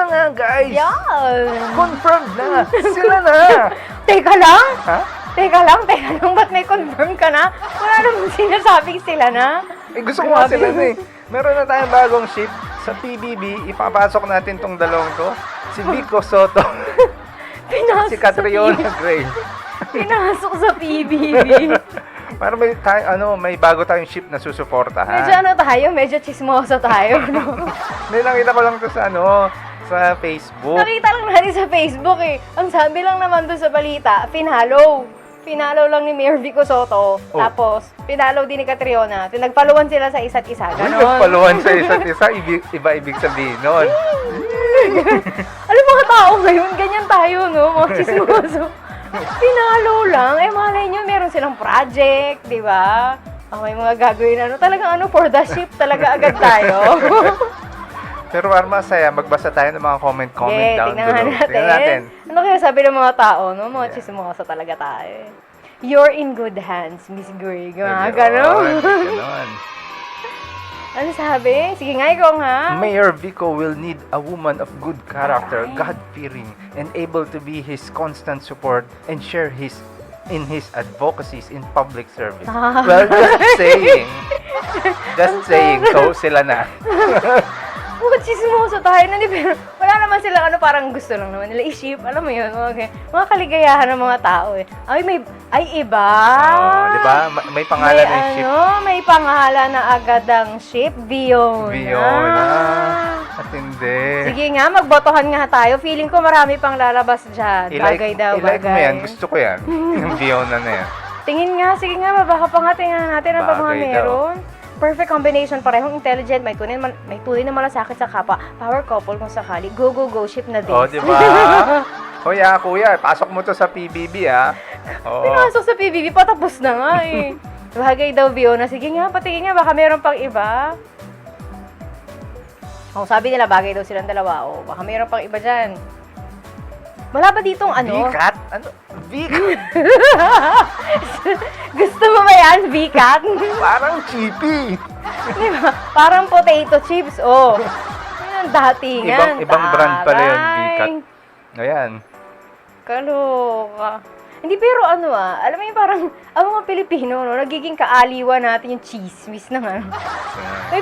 na nga, guys! Yan! Confirmed na! Sila na! Teka lang! Ha? Teka lang, ba't may confirm ka na? Wala namang sinasabing sila na. Eh, gusto ko nga sila na eh. Meron na tayong bagong ship sa PBB. Ipapasok natin tong dalawang to. Si Vico Soto. Pinasok Si Catriona Gray. Pinasok sa PBB. Para may bago tayong ship na susuportahan. Medyo chismoso tayo, no? Hindi, nakita ko lang to sa sa Facebook. Nakita lang natin sa Facebook eh. Ang sabi lang naman doon sa balita, pinalo. Pinalo lang ni Mayor Vico Soto. Oh. Tapos, pinalo din ni Catriona. Nagpaluan sila sa isa't isa. Uy, Ganon. nagpaluan sa isa't isa. Iba ibig sabihin nun. Alam mga tao ngayon, ganyan tayo, no? Mga chismoso. Pinalo lang. Eh, malay nyo, meron silang project, di ba? May mga gagawin, talagang for the ship, talaga agad tayo. Pero para masaya, magbasa tayo ng mga comment Okay, down tingnan below. natin. Tingnan natin. Ano kaya sabi ng mga tao, no? Mga chismoso talaga tayo. Eh. You're in good hands, Miss Greg. Mga ganon. Ganon. Ano sabi? Sige nga, ikaw nga. Mayor Vico will need a woman of good character, God-fearing, and able to be his constant support and share in his advocacies in public service. Well, just saying. Just saying. So, sila na. Mga chismoso tayo na, pero wala naman sila parang gusto lang naman nila i-ship. Alam mo yun, okay. Mga kaligayahan ng mga tao eh. Iba. Di ba? May pangalan ng ship. May pangalan na agad ang ship, Viona. Viona. At hindi. Sige nga, magbotohan nga tayo. Feeling ko marami pang lalabas dyan. Bagay daw, I-like mo bagay. yan. Gusto ko yan. Yung Viona na yan. Tingin nga, sige nga, baka pa nga tingnan natin ang mga Bagay daw. meron. Perfect combination, parehong intelligent, may tunay na malasakit sa kapwa. Power couple kung sakali. Go, go, go, ship na din. Oh, di ba? Kuya, pasok mo to sa PBB, ha? Oo. Pinasok sa PBB, patapos na nga eh. Bagay daw, Viona. Sige nga, patingin nga, baka meron pang iba. Sabi nila, bagay daw silang dalawa. Baka meron pang iba dyan. Wala ba ditong V-cat? Ano? V-cat? Gusto mo ba yan, V-cat? Parang chippy. Di ba? Parang potato chips, Yan, datingan. Ibang brand pala yun, Taray. V-cat. Ayan. Kaloka. Hindi, pero alam mo yung parang, ang mga Pilipino, nagiging kaaliwan natin yung chismis ng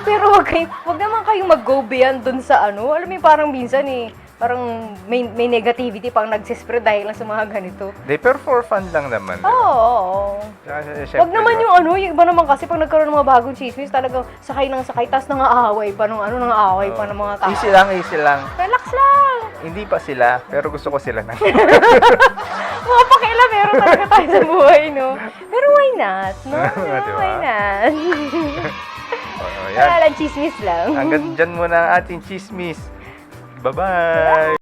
pero wag naman kayong mag-go beyond dun sa alam mo yung parang minsan parang may negativity pang nagsispread dahil lang sa mga ganito. Pero for fun lang naman. Oo. Wag naman yung iba naman kasi pag nagkaroon ng mga bagong chismis, talagang sakay ng sakay, tas nangaaway pa ng pa ng mga tao. Easy lang. Relax lang. Hindi pa sila, pero gusto ko sila na. Mga pakialam, meron talaga tayo sa buhay, no? Pero why not, no? Diba? Why not? Yan. Wala lang, chismis lang. Hanggang dyan muna ang ating chismis. Bye-bye!